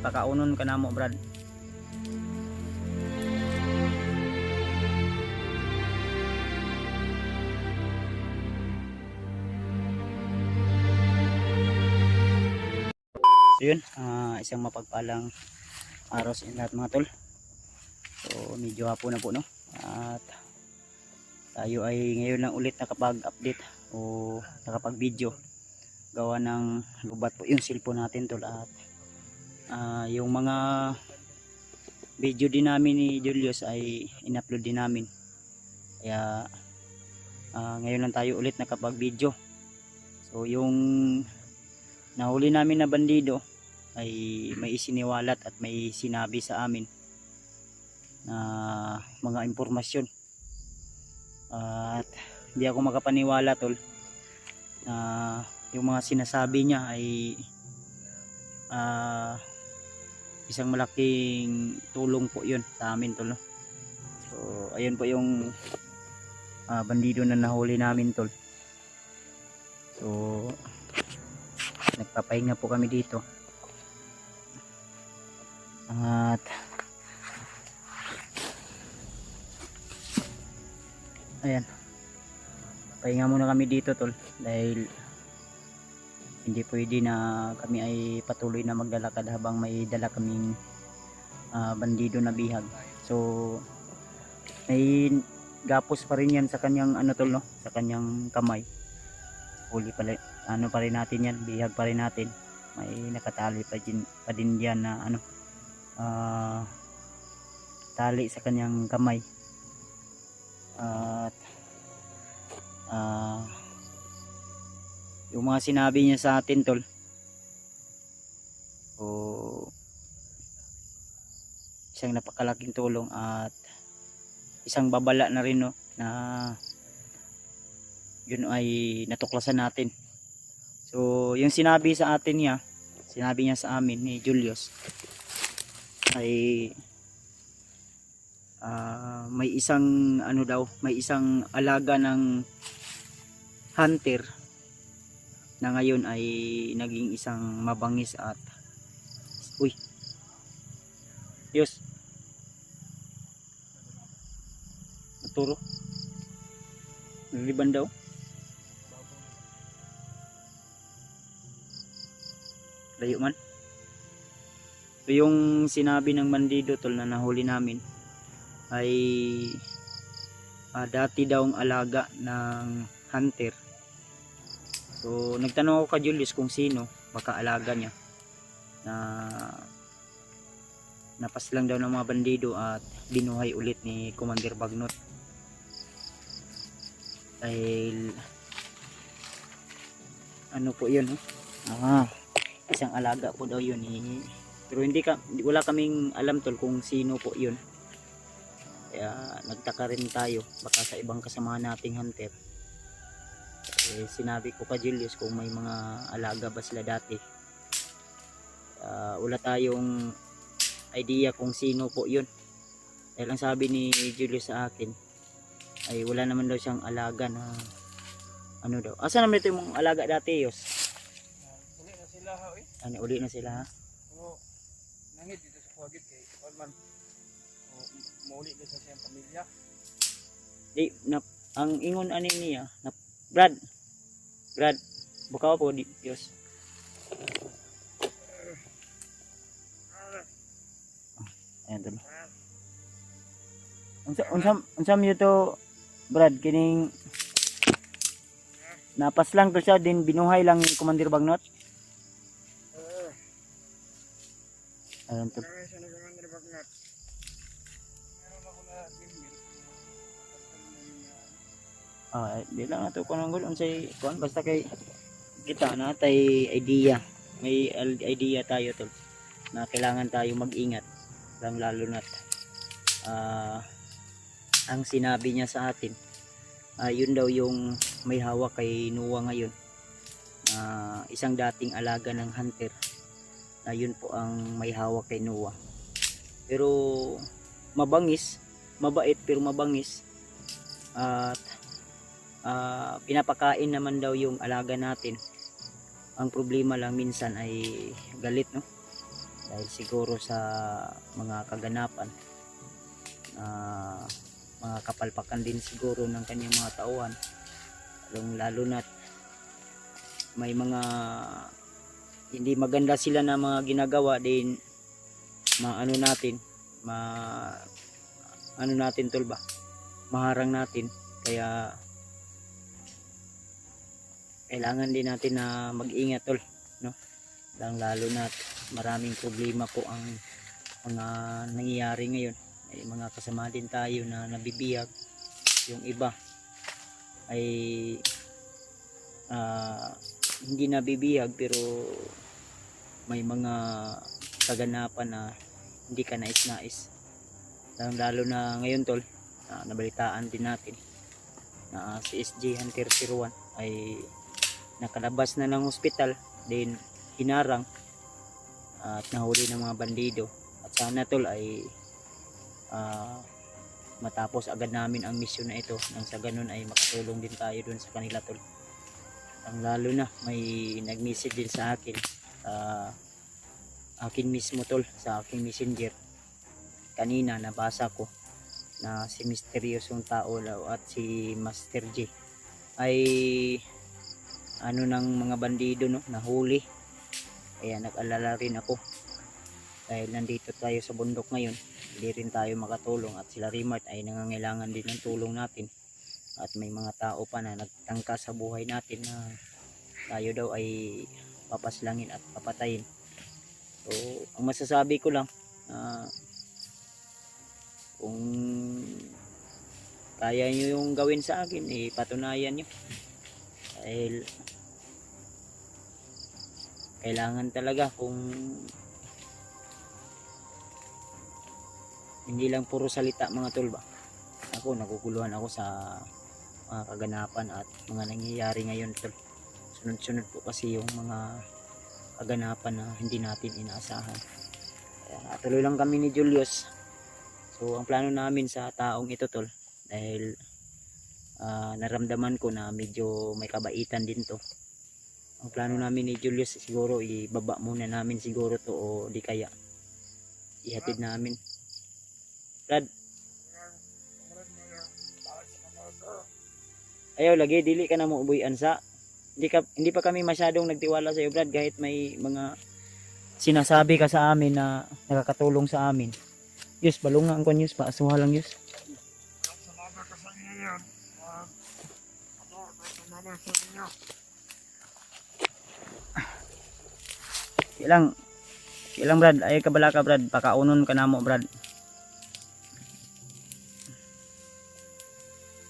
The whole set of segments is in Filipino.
kakaunon ka na mo, Brad. So yun, isang mapagpalang araw sa inyo lahat mga tol. So medyo hapon na po, no? At tayo ay ngayon lang ulit nakapag-update o nakapag-video. Gawa ng lubat po yung cellphone natin tol. At yung mga video din namin ni Julius ay in-upload din namin. Kaya ngayon lang tayo ulit nakapag-video. So yung nahuli namin na bandido ay may isiniwalat at may sinabi sa amin na mga impormasyon. At hindi ako makapaniwala tol na yung mga sinasabi niya ay isang malaking tulong po yun sa amin tol, no? So ayun po yung bandido na nahuli namin tol. So nagpapahinga po kami dito at ayan, pahinga muna kami dito tol dahil hindi pwede na kami ay patuloy na maglalakad habang may dala kaming bandido na bihag. So may gapos pa rin yan sa kanyang ano tol, no? Sa kanyang kamay. Huli pala, ano pa rin natin yan, bihag pa rin natin. May nakatali pa din yan na ano, tali sa kanyang kamay. At yung mga sinabi niya sa atin tol, o isang napakalaking tulong at isang babala na rin, no, na yun ay natuklasan natin. So yung sinabi sa atin niya, sinabi niya sa amin ni Julius ay may isang ano daw, may isang alaga ng hunter na ngayon ay naging isang mabangis at uy Diyos naturo nagliban daw layo man. So yung sinabi ng bandido tol na nahuli namin ay dati daw ang alaga ng hunter. So nagtanong ako kay Julius kung sino baka alaga niya na napaslang daw ng mga bandido at binuhay ulit ni Commander Bagnot dahil ano po yun, isang alaga po daw yun pero wala kaming alam tol kung sino po yun. Kaya nagtaka rin tayo baka sa ibang kasama nating hunter. Sinabi ko kay Julius kung may mga alaga ba sila dati. Wala tayong idea kung sino po yun. Dahil ang sabi ni Julius sa akin ay wala naman daw siyang alaga na ano daw. Asa naman ito yung alaga dati, Yos? Uli na sila ha, eh. Ano, uli na sila ha? Oo. Nangit dito sa Kuwagit kay Orman. Mauli na sa siyang pamilya. Di, ang ingon ani niya, Brad, buka po, Diyos. Ayan to. Unsam yun to, Brad, kining napas lang to siya, din binuhay lang ni Commander Bagnot. Ayan to. Di lang nato ko nang gulong say kuan basta kay kita na tay idea. May idea tayo tol na kailangan tayo mag-ingat lang lalo na't ang sinabi niya sa atin yun daw yung may hawak kay Noah ngayon, isang dating alaga ng hunter na yun po ang may hawak kay Noah. Pero mabangis, mabait pero mabangis at pinapakain naman daw yung alaga natin. Ang problema lang minsan ay galit, no? dahil siguro sa mga kaganapan na mga kapalpakan din siguro ng kanyang mga tauhan, lalo na may mga hindi maganda sila na mga ginagawa din, maano natin, ano natin tol ba, maharang natin. Kaya kailangan din natin na mag-ingat tol, no? Lalo na maraming problema po ang mga nangyayari ngayon. May mga kasama din tayo na nabibiyag, yung iba ay hindi nabibiyag pero may mga kaganapan na hindi ka nais-nais. Lalo na ngayon tol, nabalitaan din natin na si SG Hunter 01 ay nakalabas na ng hospital, din hinarang at nahuli ng mga bandido. At sana tol ay matapos agad namin ang misyon na ito, nang sa ganun ay makatulong din tayo dun sa kanila tol. Ang lalo na may nag-message din sa akin, akin mismo tol, sa aking messenger kanina, nabasa ko na si misteryosong tao at si Master J ay ano ng mga bandido, no, nahuli. Kaya nag-alala rin ako dahil nandito tayo sa bundok ngayon, hindi rin tayo makatulong at sila Rimart ay nangangailangan din ng tulong natin. At may mga tao pa na nagtangka sa buhay natin na tayo daw ay papaslangin at papatayin. So ang masasabi ko lang, kung kaya nyo yung gawin sa akin, patunayan nyo. Dahil kailangan talaga, kung hindi lang puro salita mga tol ba. Ako, nakukuluhan ako sa mga kaganapan at mga nangyayari ngayon tol. Sunod-sunod po kasi yung mga kaganapan na hindi natin inaasahan. Kaya tuloy lang kami ni Julius. So ang plano namin sa taong ito tol, dahil naramdaman ko na medyo may kabaitan din to. Ang plano namin ni Julius siguro ibaba muna namin siguro to, o di kaya ihatid namin. Brad, ayaw lagi, dili ka na mo ubuyan sa, hindi pa kami masyadong nagtiwala sa iyo Brad, kahit may mga sinasabi ka sa amin na nakakatulong sa amin. Yus, balungan ko Yus, paasuha lang Yus. Salamat ka sa inyo yan. Salamat sa inyo. Ilang Brad, ay kabala ka Brad, pakaunon ka na mo Brad.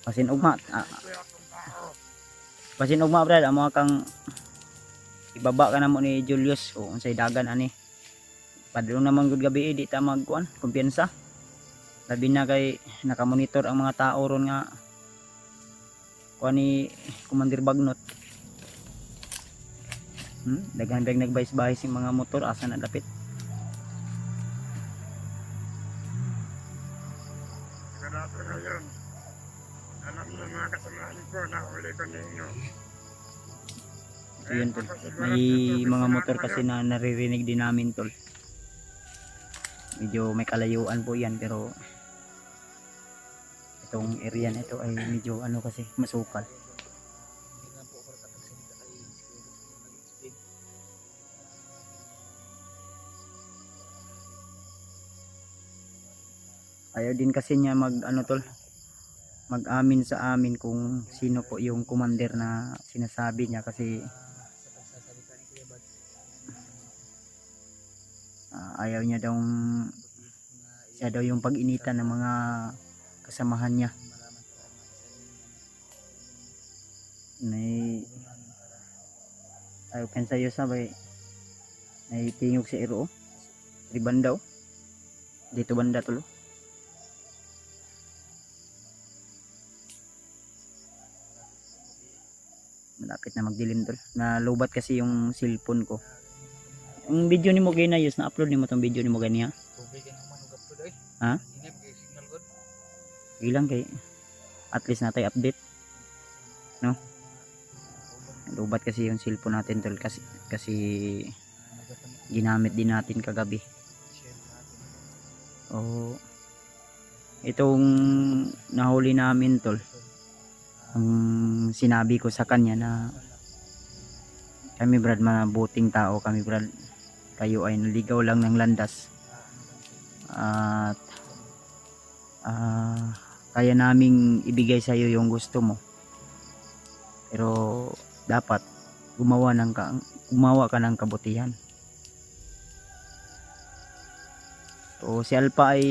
Pasin ugma Brad, amo kang ibaba ka na mo ni Julius o unsay dagan ani. Padulong naman gud gabi di ta magkuan, kumpiyansa. Labi na kay nakamonitor ang mga tao ron nga kuan ni Commander Bagnot. Daghan nagbayis-bayis yung mga motor, asa na dapit. Ganito na yun. Alam niyo mga kasamahan ko, nahuli ko ninyo. Ito yun tol. May mga motor kasi na naririnig din namin tol. Medyo may kalayuan po yan, pero itong area na ito ay medyo ano kasi masukal. Ayaw din kasi niya mag-amin sa amin kung sino po yung commander na sinasabi niya, kasi ayaw niya daw, siya daw yung pag-initan ng mga kasamahan niya. Ayaw kan sayo sabay tingog sa iro di banda dito banda tulo. Malapit na magdilim tol. Nalubat kasi yung cellphone ko. Ang video ni mo gay na yus, na-upload ni mo tong video ni mo gani ha? Tubig ka naman ug-upload ay. Ha? Inip kay signal god. Ilang kay at least natay update. No? Lubat kasi yung cellphone natin tol, kasi ginamit din natin kagabi. Share natin. O itong nahuli namin tol, ang sinabi ko sa kanya na kami brad mabuting tao kami brad, kayo ay naligaw lang ng landas at kaya naming ibigay sa iyo yung gusto mo, pero dapat gumawa ka ng kabutihan. So si Alpha ay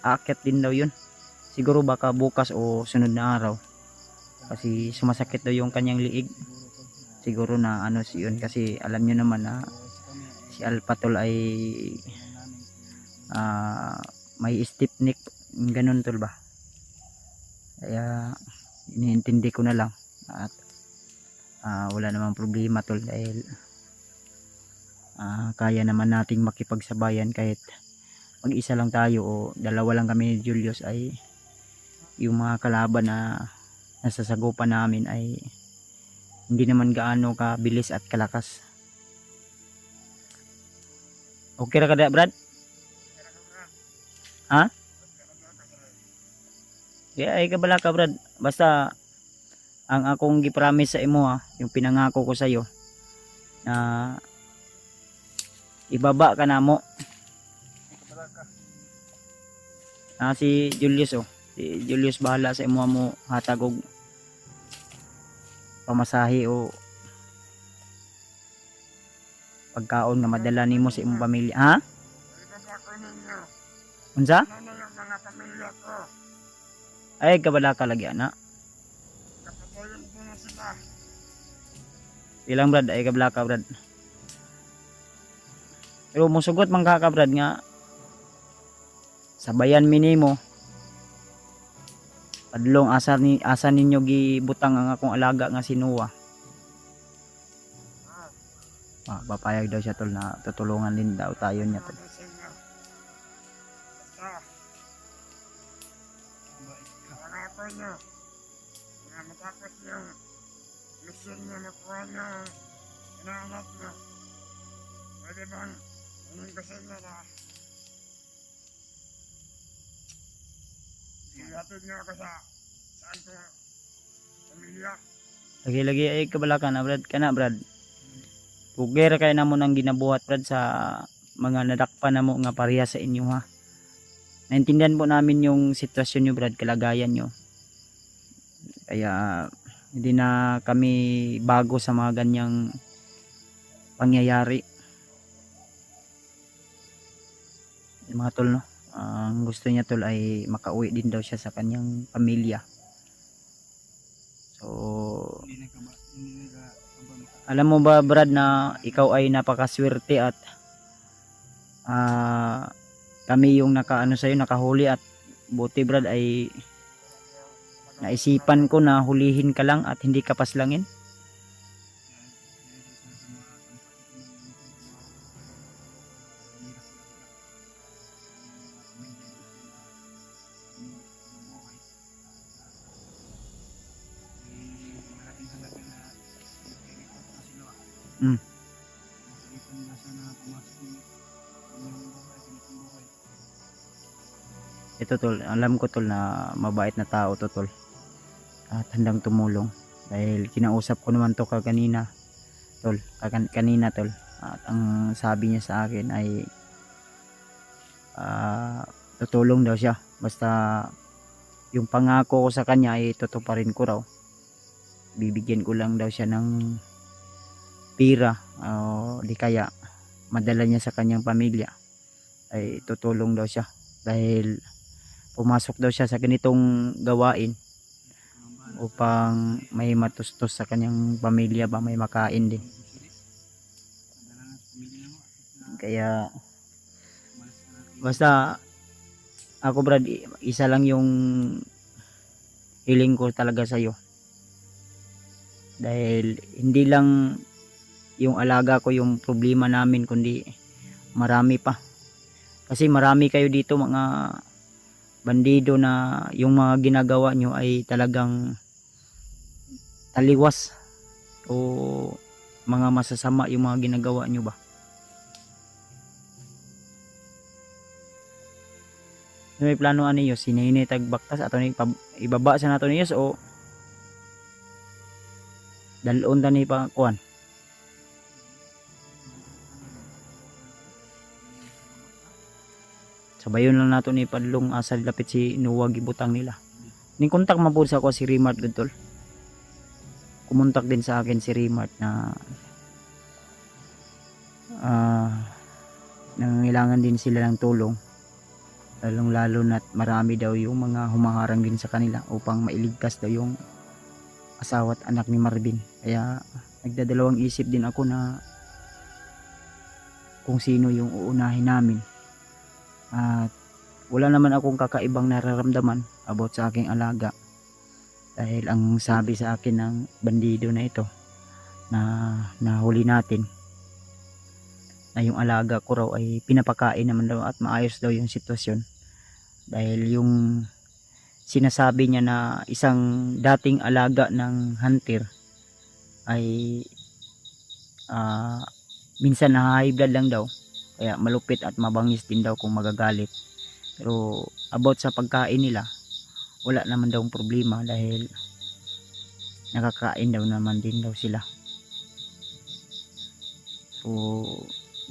aakyat din daw yun, siguro baka bukas o sunod na araw, kasi sumasakit daw yung kanyang liig. Siguro na ano si yun, kasi alam nyo naman na si Alpha tol ay may stiff neck, ganun tol ba. Kaya iniintindi ko na lang at wala namang problema tol, dahil kaya naman nating makipagsabayan kahit mag-isa lang tayo o dalawa lang kami ni Julius, ay yung mga kalaban na nasasagupan namin ay hindi naman gaano kabilis at kalakas. Okay ra kada brad? Ha? Yeah, ay kabala ka brad. Basta ang akong gipromise sa imo yung pinangako ko sa iyo na ibaba ka na mo. Si Julius si Julius bahala sa imo mo hatag og pamasahe o pagkaon nga madala nimo sa imong pamilya. Ha? Unsa? Ay kabala ka lagi ana. Ilang brad ay kabala ka brad. Pero musugot man ka brad nga sabayan minimo padlong asa ninyo gibutang ang akong alaga nga si Noah. Papayag daw siya tol na tutulungan din daw tayo niya tol. Matapos yung mission nyo na kuha nyo, inaanap nyo, pwede bang anong gusto nyo na ilatod nyo ako sa saan ko pamilya. Lagi-lagi ay kabala ka na brad, brad. Tugera kay namo nang ginabuhat brad sa mga nadakpan namo nga pareha sa inyo ha. Naintindihan po namin yung sitwasyon nyo brad, kalagayan nyo. Kaya hindi na kami bago sa mga ganyang pangyayari. Yung mga tol no, ang gusto niya tol ay makauwi din daw siya sa kanyang pamilya. So alam mo ba brad na ikaw ay napakaswerte at kami yung nakaano sa'yo, nakahuli, at buti brad ay naisipan ko na hulihin ka lang at hindi ka paslangin. Ito tol, alam ko tol na mabait na tao to tol at handang tumulong, dahil kinausap ko naman to kanina tol, kanina tol, at ang sabi niya sa akin ay tutulong daw siya basta yung pangako ko sa kanya ay tutuparin ko raw. Bibigyan ko lang daw siya ng pira o di kaya madala niya sa kanyang pamilya, ay tutulong daw siya dahil pumasok daw siya sa ganitong gawain upang may matustos sa kanyang pamilya ba, may makain din. Kaya basta ako brad, isa lang yung hiling ko talaga sa iyo, dahil hindi lang yung alaga ko yung problema namin, kundi marami pa, kasi marami kayo dito mga bandido na yung mga ginagawa nyo ay talagang taliwas o mga masasama yung mga ginagawa nyo ba. So, may plano ani yus sinini tagbaktas ato ni ibaba sa nato niyos o dalon ta ni pa kuan. Sabayon lang nato ni padlong asa lapit si Nuwag ibutang nila. Ning kontak mabud sa ko si Rimart gudtol. Kumontak din sa akin si Rimart na nangangailangan din sila ng tulong. Lalong lalo na't marami daw yung mga humaharang din sa kanila upang mailigtas daw yung asawa at anak ni Marvin. Kaya nagdadalawang isip din ako na kung sino yung uunahin namin. At wala naman akong kakaibang nararamdaman about sa aking alaga. Dahil ang sabi sa akin ng bandido na ito na nahuli natin na yung alaga ko raw ay pinapakain naman daw at maayos daw yung sitwasyon. Dahil yung sinasabi niya na isang dating alaga ng hunter ay minsan na high blood lang daw. Kaya malupit at mabangis din daw kung magagalit. Pero about sa pagkain nila, wala naman daw problema dahil nakakain daw naman din daw sila. So,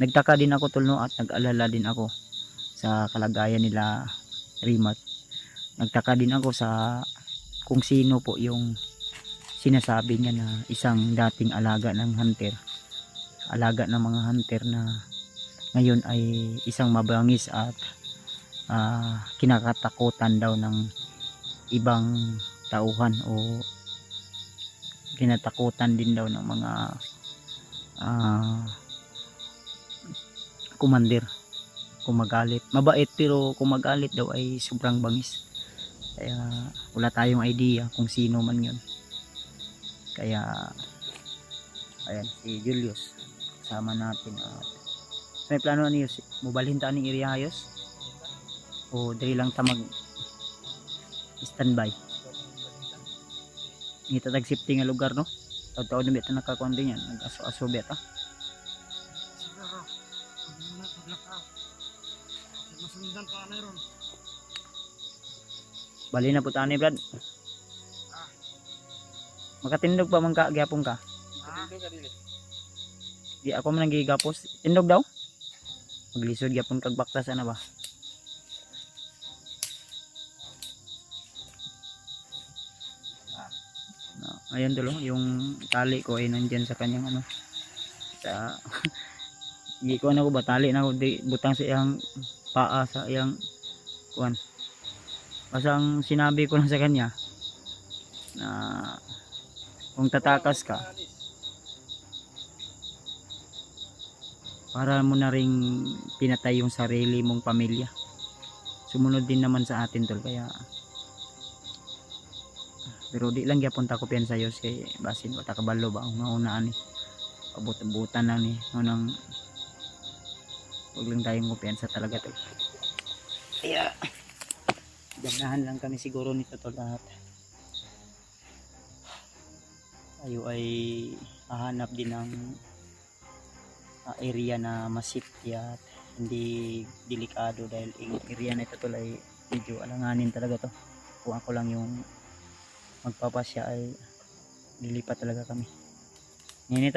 nagtaka din ako tulno at nag-alala din ako sa kalagayan nila Rimart. Nagtaka din ako sa kung sino po yung sinasabi niya na isang dating alaga ng hunter. Alaga ng mga hunter na ngayon ay isang mabangis at kinakatakutan daw ng ibang tauhan o kinatakutan din daw ng mga kumandir kung magalit. Mabait pero kung magalit daw ay sobrang bangis. Kaya wala tayong idea kung sino man yun. Kaya ayan si Julius kasama natin at may plano niyo mobalhin ta ning area ayos o diri lang ta mag standby ngita tag safety nga lugar no taw-taw na beta nakakuan din yan nag-aso-aso beta Siguro, muna paglakaw. Masundan pa na ron. bali na po tani Brad makatindog pa man ka gyapon ka di ako man nagigapos tindog daw maglisod gyapon kag baktas ana ba ayan dulo yung tali ko ay nandyan sa kanyang ano sa hindi ko na ko ba tali na ko di butang sa iyang paa sa iyang kuan basta ang sinabi ko lang sa kanya na kung tatakas ka para mo na ring pinatay yung sarili mong pamilya sumunod din naman sa atin tol kaya pero di lang gyapon ta ko piyansa yos kay basin wata kabalo ba ang naunaan ni pabut-butan lang ni nang wag lang tayong kumpiyansa talaga tol kaya ganahan lang kami siguro nito tol at tayo ay hahanap din ng area na masipti at hindi delikado dahil yung area na ito tol ay medyo alanganin talaga to kung ako lang yung magpapasya ay lilipat talaga kami. Nginit